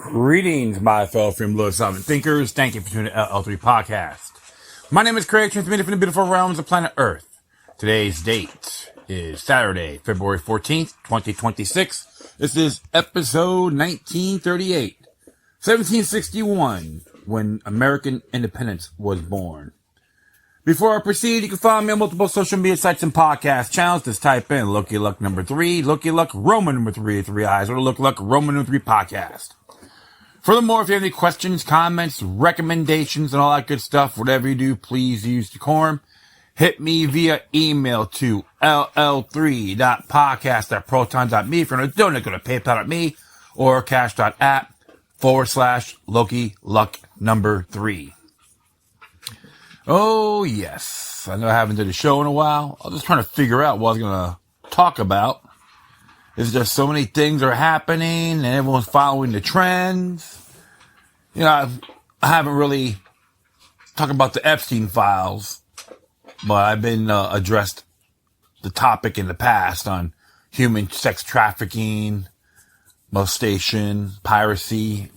Greetings, my fellow freedom solving thinkers. Thank you for tuning to LL3 Podcast. My name is Craig, transmitting from the beautiful realms of planet Earth. Today's date is Saturday, February 14th, 2026. This is episode 1938, 1761, when American independence was born. Before I proceed, you can follow me on multiple social media sites and podcast channels. Just type in Looky Luck number 3, Looky Luck Roman number 3, 3 eyes, or Look Luck Roman number 3 podcast. Furthermore, if you have any questions, comments, recommendations, and all that good stuff, whatever you do, please use decorum. Hit me via email to ll3.podcast@proton.me. If you're going to donate, go to paypal.me or cash.app/Loki Luck number 3. Oh, yes. I know I haven't done a show in a while. I was just trying to figure out what I was going to talk about. There's just so many things are happening and everyone's following the trends. You know, I haven't really talked about the Epstein files, but I've been addressed the topic in the past on human sex trafficking, molestation, piracy,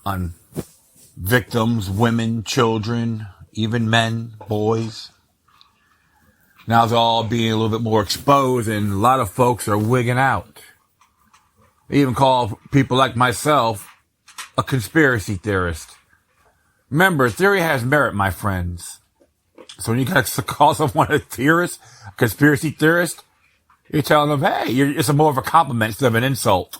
on victims, women, children, even men, boys. Now it's all being a little bit more exposed, and a lot of folks are wigging out. They even call people like myself a conspiracy theorist. Remember, theory has merit, my friends. So when you guys call someone a theorist, a conspiracy theorist, you're telling them, hey, it's more of a compliment instead of an insult.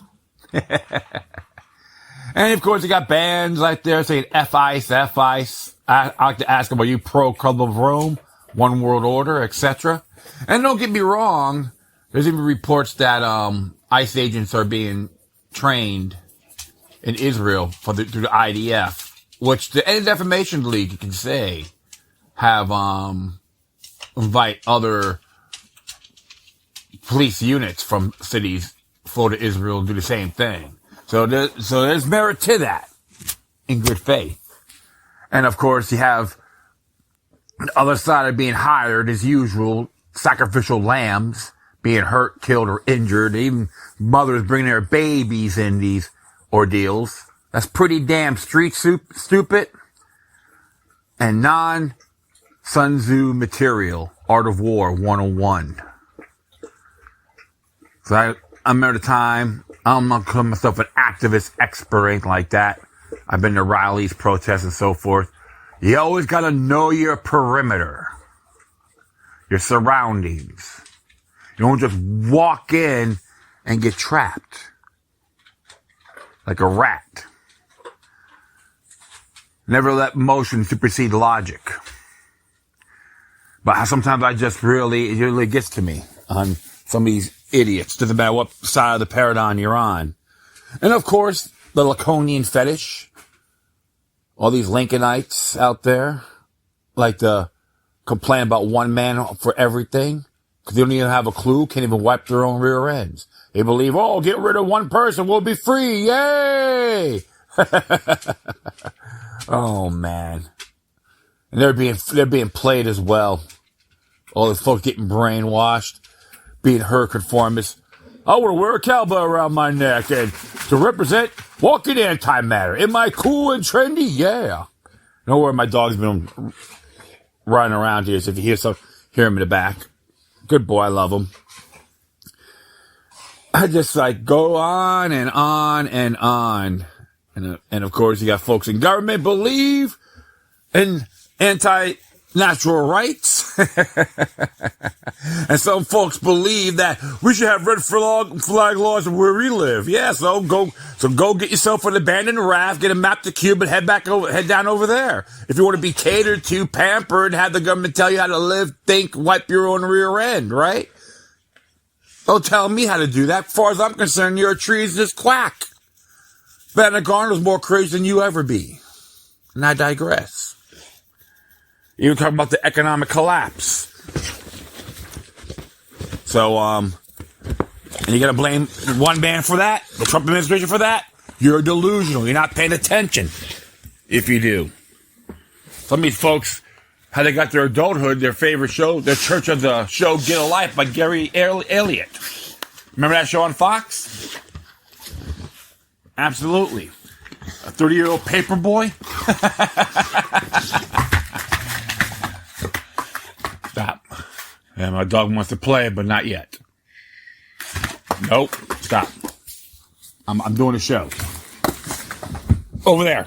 And of course, you got bands like there saying F-ICE, F-ICE. I like to ask them, are you pro-Club of Rome? One World Order, etc. And don't get me wrong, there's even reports that ICE agents are being trained in Israel through the IDF, which the Anti-Defamation League, you can say, have invite other police units from cities flow to Israel and do the same thing. So there's merit to that, in good faith. And of course, you have the other side of being hired, as usual, sacrificial lambs being hurt, killed, or injured. Even mothers bringing their babies in these ordeals. That's pretty damn stupid and non-Sun Tzu material. Art of War 101. So I remember the time, I'm not calling myself an activist expert or anything like that. I've been to rallies, protests, and so forth. You always got to know your perimeter, your surroundings. You don't just walk in and get trapped like a rat. Never let emotion supersede logic. But sometimes it really gets to me on some of these idiots. Doesn't matter what side of the paradigm you're on. And of course, the Lacanian fetish. All these Lincolnites out there like to complain about one man for everything because they don't even have a clue, can't even wipe their own rear ends. They believe, oh, get rid of one person, we'll be free. Yay! Oh, man. And they're being played as well. All these folks getting brainwashed, being her conformists. I want to wear a cowbell around my neck and to represent walking antimatter. Am I cool and trendy? Yeah. You know where my dog's been running around here. So if you hear him in the back. Good boy. I love him. I just go on and on and on. And of course, you got folks in government believe in anti-natural rights. And some folks believe that we should have red flag laws where we live. Yeah, so go get yourself an abandoned raft, get a map to Cuba, and head down over there. If you want to be catered to, pampered, have the government tell you how to live, think, wipe your own rear end, right? Don't tell me how to do that. As far as I'm concerned, you're a treasonous quack. Vanna Garner's more crazy than you ever be. And I digress. You're talking about the economic collapse. So, and you're going to blame one man for that? The Trump administration for that? You're delusional. You're not paying attention. If you do. Some of these folks, how they got their adulthood, their favorite show, their church of the show, Get a Life by Gary Elliott. Remember that show on Fox? Absolutely. A 30-year-old paper boy? Stop. Yeah, my dog wants to play, but not yet. Nope. Stop. I'm doing a show. Over there.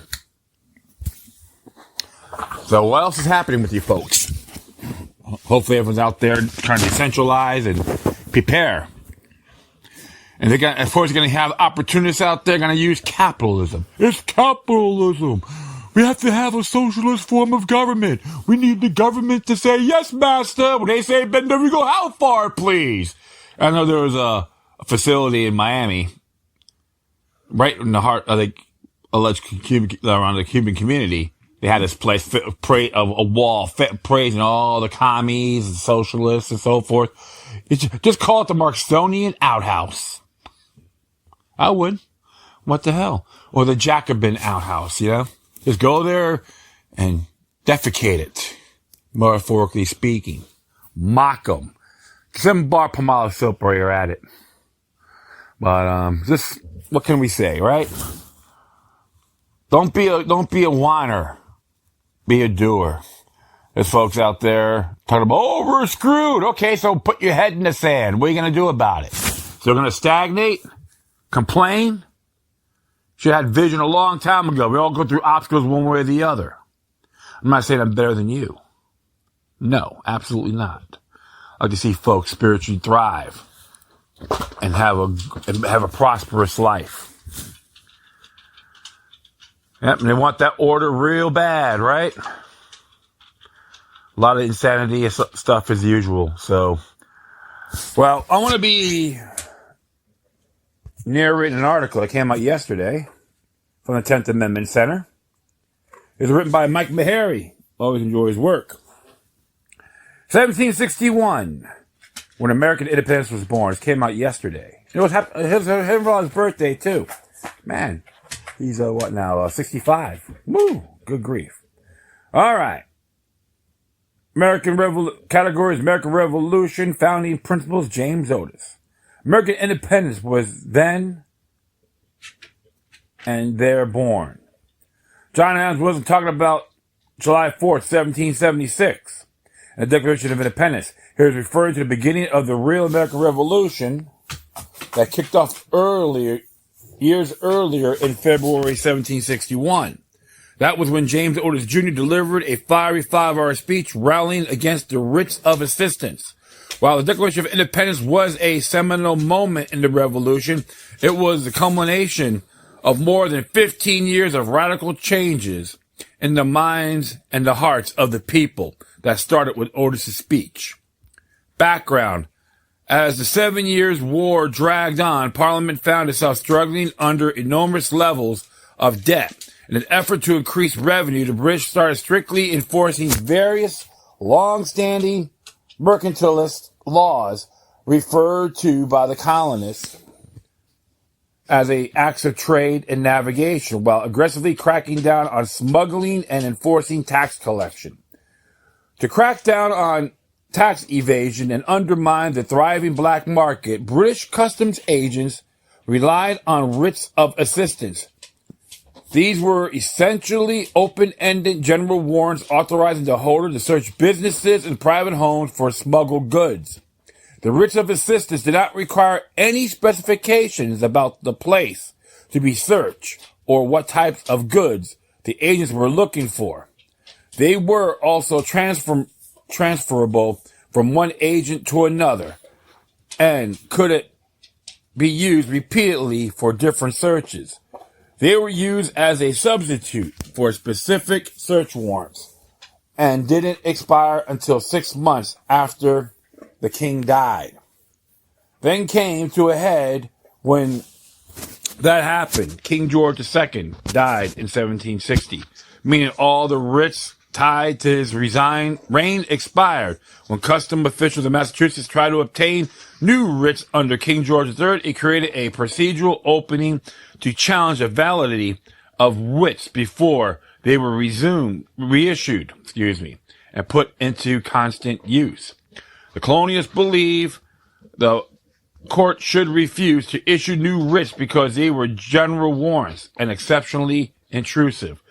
So what else is happening with you folks? Hopefully everyone's out there trying to decentralize and prepare. And they're gonna, of course, you're going to have opportunists out there going to use capitalism. It's capitalism. We have to have a socialist form of government. We need the government to say, yes, master. When they say, bend over, you go, how far, please? I know there was a facility in Miami, right in the heart of the alleged around the Cuban community. They had this place, a wall, praising all the commies and socialists and so forth. Just call it the Marxonian outhouse. I would. What the hell? Or the Jacobin outhouse, you know? Just go there and defecate it, metaphorically speaking. Mock them. 7 bar Palmolive soap while you're at it. But, just, what can we say, right? Don't be a whiner. Be a doer. There's folks out there talking about, oh, we're screwed. Okay, so put your head in the sand. What are you going to do about it? So you're going to stagnate? Complain? Should have had vision a long time ago. We all go through obstacles one way or the other. I'm not saying I'm better than you. No, absolutely not. I like to see folks spiritually thrive and have a prosperous life. Yep, and they want that order real bad, right? A lot of insanity stuff as usual. So, well, I want to be narrating an article that came out yesterday from the 10th Amendment Center. It was written by Mike Meharry. Always enjoy his work. 1761, when American independence was born. It came out yesterday. It was his birthday, too. Man, he's, 65. Woo, good grief. All right. Categories, American Revolution, founding principles, James Otis. American independence was then and there born. John Adams wasn't talking about July 4th, 1776, and the Declaration of Independence. He was referring to the beginning of the real American Revolution that kicked off years earlier in February 1761. That was when James Otis Jr. delivered a fiery 5-hour speech rallying against the writs of assistance. While the Declaration of Independence was a seminal moment in the Revolution, it was the culmination of more than 15 years of radical changes in the minds and the hearts of the people that started with Otis' speech. Background. As the 7 Years' War dragged on, Parliament found itself struggling under enormous levels of debt. In an effort to increase revenue, the British started strictly enforcing various long-standing mercantilist laws referred to by the colonists as acts of trade and navigation, while aggressively cracking down on smuggling and enforcing tax collection. To crack down on tax evasion and undermine the thriving black market, British customs agents relied on writs of assistance. These were essentially open-ended general warrants authorizing the holder to search businesses and private homes for smuggled goods. The writs of assistance did not require any specifications about the place to be searched or what types of goods the agents were looking for. They were also transferable from one agent to another and could be used repeatedly for different searches. They were used as a substitute for specific search warrants and didn't expire until 6 months after the king died. Then came to a head when that happened. King George II died in 1760, meaning all the writs tied to his reign expired. When custom officials in Massachusetts tried to obtain new writs under King George III, it created a procedural opening to challenge the validity of writs before they were reissued, and put into constant use. The colonialists believe the court should refuse to issue new writs because they were general warrants and exceptionally intrusive.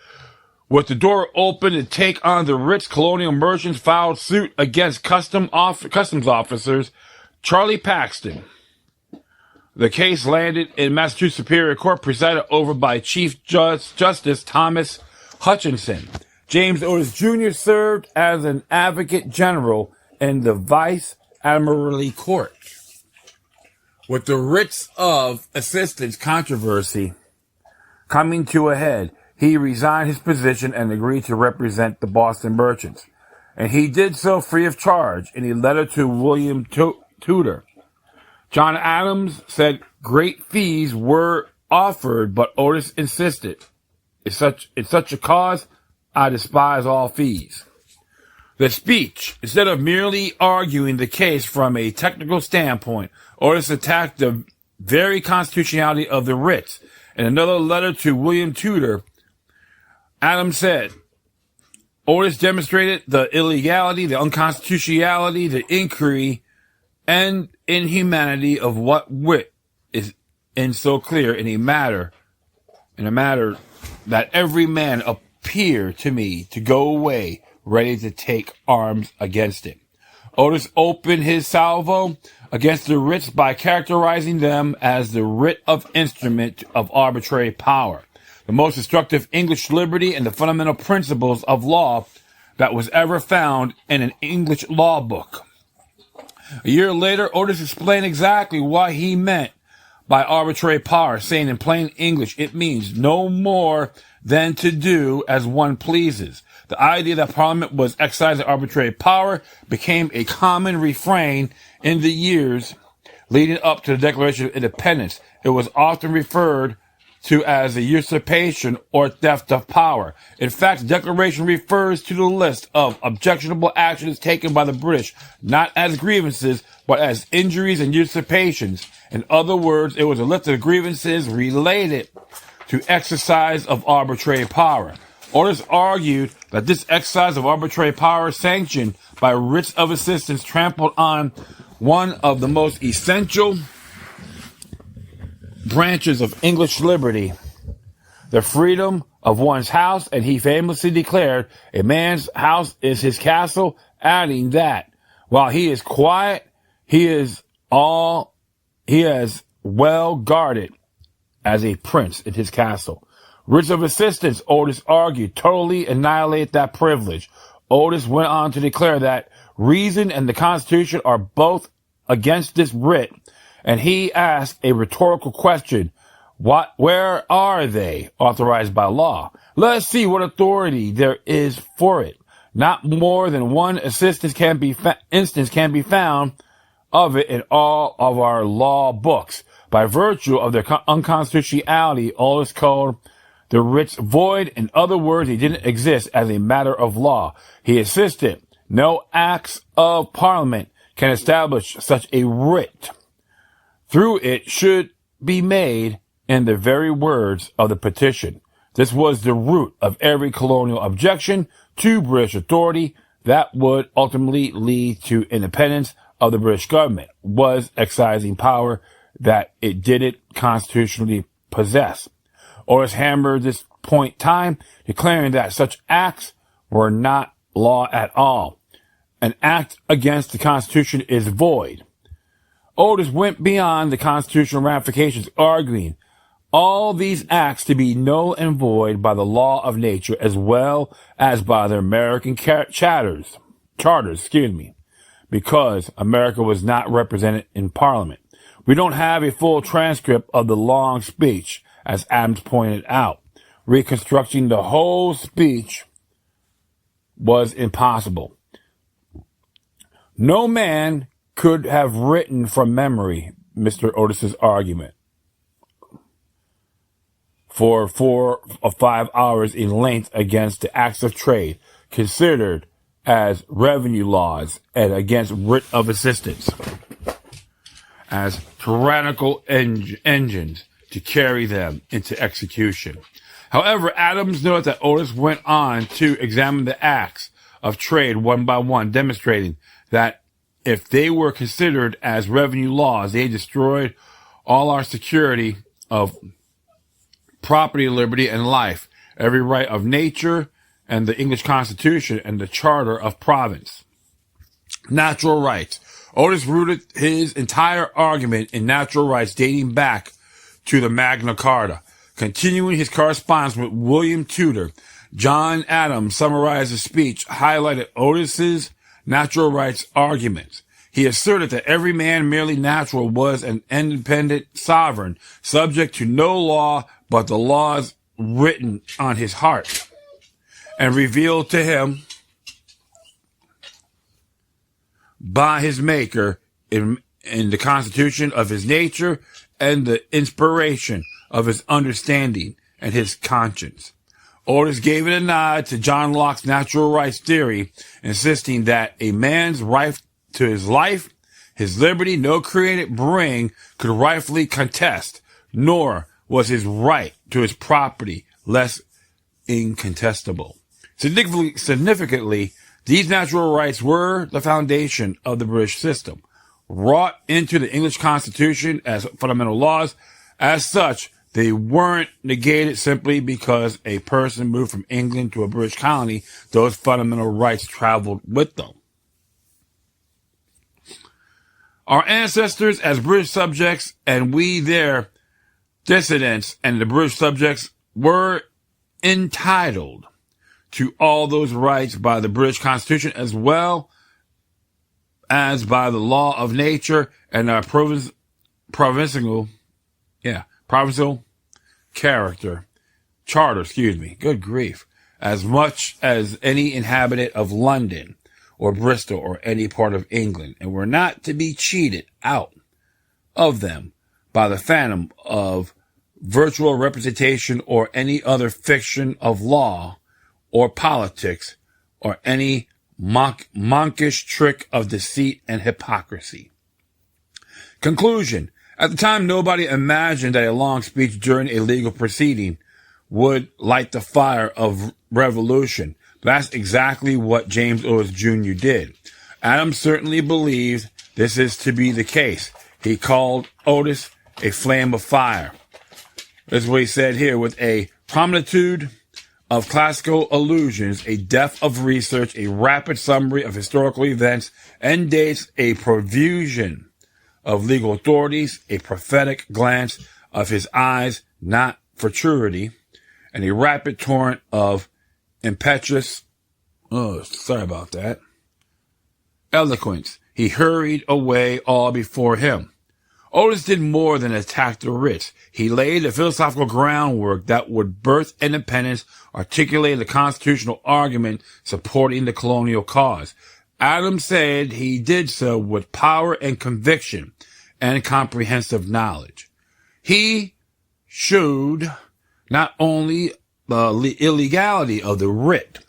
With the door open to take on the writs, colonial merchants filed suit against customs officers Charlie Paxton. The case landed in Massachusetts Superior Court, presided over by Chief Justice Thomas Hutchinson. James Otis Jr. served as an advocate general in the Vice Admiralty Court. With the writs of assistance controversy coming to a head, he resigned his position and agreed to represent the Boston merchants. And he did so free of charge in a letter to William Tudor. John Adams said great fees were offered, but Otis insisted, in such a cause, I despise all fees. The speech, instead of merely arguing the case from a technical standpoint, Otis attacked the very constitutionality of the writs. In another letter to William Tudor, Adams said, Otis demonstrated the illegality, the unconstitutionality, the inquiry, and inhumanity of what wit is in so clear in a matter that every man appeared to me to go away ready to take arms against it. Otis opened his salvo against the writs by characterizing them as the writ of instrument of arbitrary power, the most destructive English liberty and the fundamental principles of law that was ever found in an English law book. A year later, Otis explained exactly what he meant by arbitrary power, saying in plain English, it means no more than to do as one pleases. The idea that Parliament was exercising arbitrary power became a common refrain in the years leading up to the Declaration of Independence. It was often referred to as a usurpation or theft of power. In fact, the Declaration refers to the list of objectionable actions taken by the British, not as grievances, but as injuries and usurpations. In other words, it was a list of grievances related to exercise of arbitrary power. Otis argued that this exercise of arbitrary power sanctioned by writs of assistance trampled on one of the most essential branches of English liberty, the freedom of one's house, and he famously declared, a man's house is his castle, adding that while he is quiet, he is well guarded as a prince in his castle. Writs of assistance, Otis argued, totally annihilate that privilege. Otis went on to declare that reason and the Constitution are both against this writ, and he asked a rhetorical question. Where are they authorized by law? Let's see what authority there is for it. Not more than one instance can be found of it in all of our law books. By virtue of their unconstitutionality, Otis called the writs void. In other words, they didn't exist as a matter of law. He insisted no acts of Parliament can establish such a writ. Through it should be made in the very words of the petition. This was the root of every colonial objection to British authority that would ultimately lead to independence of the British government, was exercising power that it didn't constitutionally possess. Otis hammered this point time, declaring that such acts were not law at all. An act against the Constitution is void. Otis went beyond the constitutional ramifications, arguing all these acts to be null and void by the law of nature as well as by the American charters, because America was not represented in Parliament. We don't have a full transcript of the long speech, as Adams pointed out. Reconstructing the whole speech was impossible. No man could have written from memory Mr. Otis's argument for 4 or 5 hours in length against the acts of trade considered as revenue laws and against writ of assistance as tyrannical engines to carry them into execution. However, Adams noted that Otis went on to examine the acts of trade one by one, demonstrating that if they were considered as revenue laws, they destroyed all our security of property, liberty, and life, every right of nature, and the English Constitution, and the Charter of Province. Natural rights. Otis rooted his entire argument in natural rights dating back to the Magna Carta. Continuing his correspondence with William Tudor, John Adams summarized the speech, highlighted Otis's natural rights arguments. He asserted that every man merely natural was an independent sovereign, subject to no law but the laws written on his heart and revealed to him by his maker in the constitution of his nature and the inspiration of his understanding and his conscience. Otis gave it a nod to John Locke's natural rights theory, insisting that a man's right to his life, his liberty, no created being could rightfully contest, nor was his right to his property less incontestable. Significantly, these natural rights were the foundation of the British system, wrought into the English Constitution as fundamental laws. As such, they weren't negated simply because a person moved from England to a British colony. Those fundamental rights traveled with them. Our ancestors as British subjects and we their dissidents and the British subjects were entitled to all those rights by the British Constitution as well as by the law of nature and our provincial charter, good grief, as much as any inhabitant of London or Bristol or any part of England, and were not to be cheated out of them by the phantom of virtual representation or any other fiction of law or politics or any monkish trick of deceit and hypocrisy. Conclusion. At the time, nobody imagined that a long speech during a legal proceeding would light the fire of revolution. That's exactly what James Otis Jr. did. Adams certainly believes this is to be the case. He called Otis a flame of fire. That's what he said here, with a promptitude of classical allusions, a depth of research, a rapid summary of historical events and dates, a profusion of legal authorities, a prophetic glance of his eyes, not futurity, and a rapid torrent of impetuous, eloquence. He hurried away all before him. Otis did more than attack the writs. He laid the philosophical groundwork that would birth independence, articulate the constitutional argument supporting the colonial cause. Adams said he did so with power and conviction and comprehensive knowledge. He showed not only the illegality of the writ,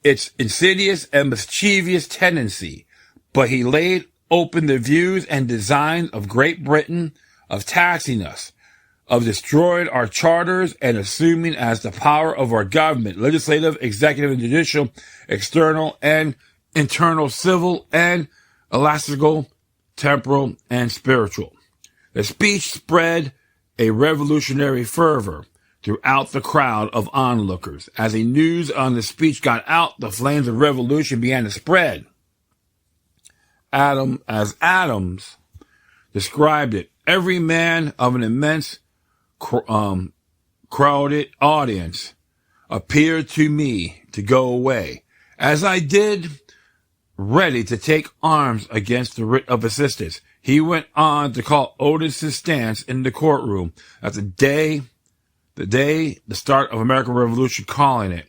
its insidious and mischievous tendency, but he laid open the views and designs of Great Britain of taxing us, of destroying our charters and assuming as the power of our government, legislative, executive, and judicial, external and internal, civil and ecclesiastical, temporal and spiritual. The speech spread a revolutionary fervor throughout the crowd of onlookers. As the news on the speech got out, the flames of revolution began to spread. As Adams described it, every man of an immense crowded audience appeared to me to go away, as I did, ready to take arms against the writ of assistance. He went on to call Otis's stance in the courtroom at the start of American Revolution, calling it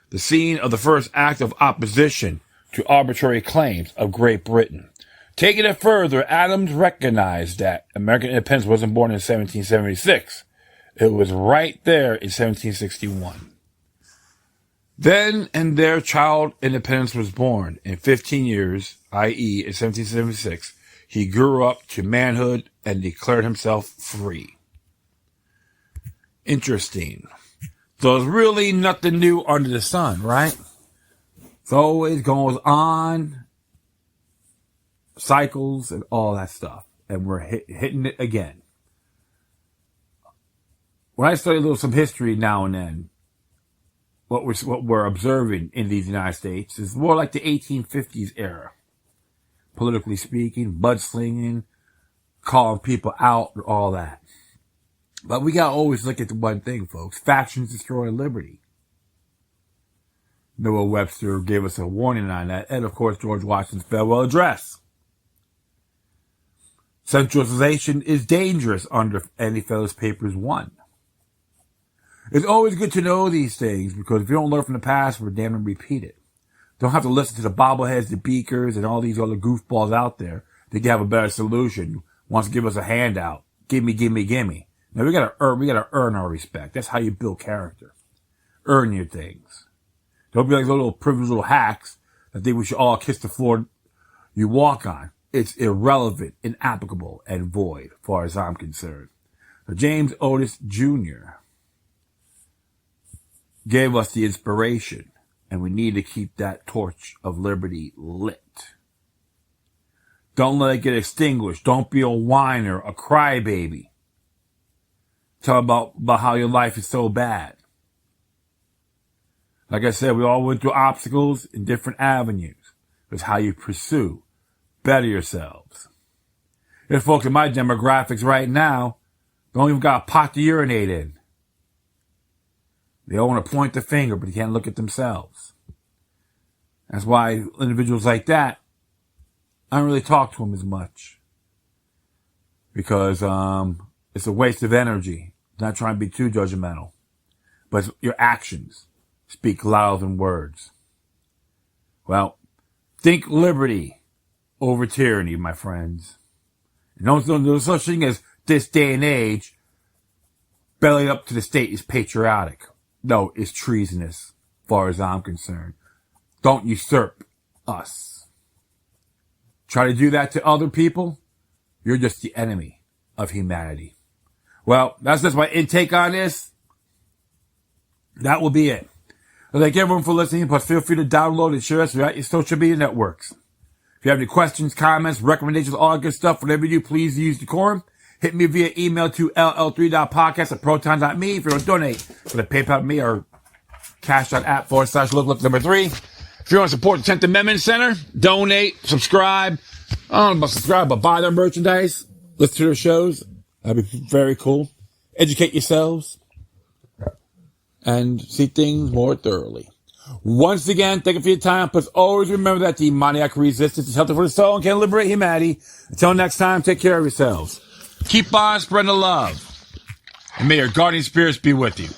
the scene of the first act of opposition to arbitrary claims of Great Britain. Taking it further, Adams recognized that American independence wasn't born in 1776. It was right there in 1761. Then and there, child independence was born. In 15 years, i.e. in 1776, he grew up to manhood and declared himself free. Interesting. So it's really nothing new under the sun, right? It always goes on cycles and all that stuff. And we're hitting it again. When I study some history now and then, what we're observing in these United States is more like the 1850s era. Politically speaking, mudslinging, calling people out, and all that. But we gotta always look at the one thing, folks. Factions destroy liberty. Noah Webster gave us a warning on that. And, of course, George Washington's farewell address. Centralization is dangerous under Andy Feller's Papers 1. It's always good to know these things, because if you don't learn from the past, we're damned to repeat it. Don't have to listen to the bobbleheads, the beakers, and all these other goofballs out there that have a better solution. Wants to give us a handout. Gimme, gimme, gimme. Now we gotta earn our respect. That's how you build character. Earn your things. Don't be like little privileged little hacks that think we should all kiss the floor you walk on. It's irrelevant, inapplicable, and void, as far as I'm concerned. So James Otis Jr. gave us the inspiration, and we need to keep that torch of liberty lit. Don't let it get extinguished. Don't be a whiner, a crybaby. Tell about how your life is so bad. Like I said, we all went through obstacles in different avenues. It's how you pursue. Better yourselves. There's folks in my demographics right now don't even got a pot to urinate in. They all want to point the finger, but they can't look at themselves. That's why individuals like that, I don't really talk to them as much. Because it's a waste of energy. Not trying to be too judgmental. But your actions speak louder than words. Well, think liberty over tyranny, my friends. And no such thing as this day and age, belly up to the state is patriotic. No, it's treasonous, as far as I'm concerned. Don't usurp us. Try to do that to other people, you're just the enemy of humanity. Well, that's just my intake on this. That will be it. I'd thank everyone for listening, plus feel free to download and share us throughout your social media networks. If you have any questions, comments, recommendations, all that good stuff, whatever you do, please use decorum. Hit me via email to ll3.podcast@proton.me if you want to donate for the PayPal me or cash.app/look3. If you want to support the 10th Amendment Center, donate, subscribe. I don't know about subscribe, but buy their merchandise. Listen to their shows. That'd be very cool. Educate yourselves. And see things more thoroughly. Once again, thank you for your time. Plus, always remember that demoniac resistance is healthy for the soul and can liberate humanity. Until next time, take care of yourselves. Keep on spreading the love. And may your guardian spirits be with you.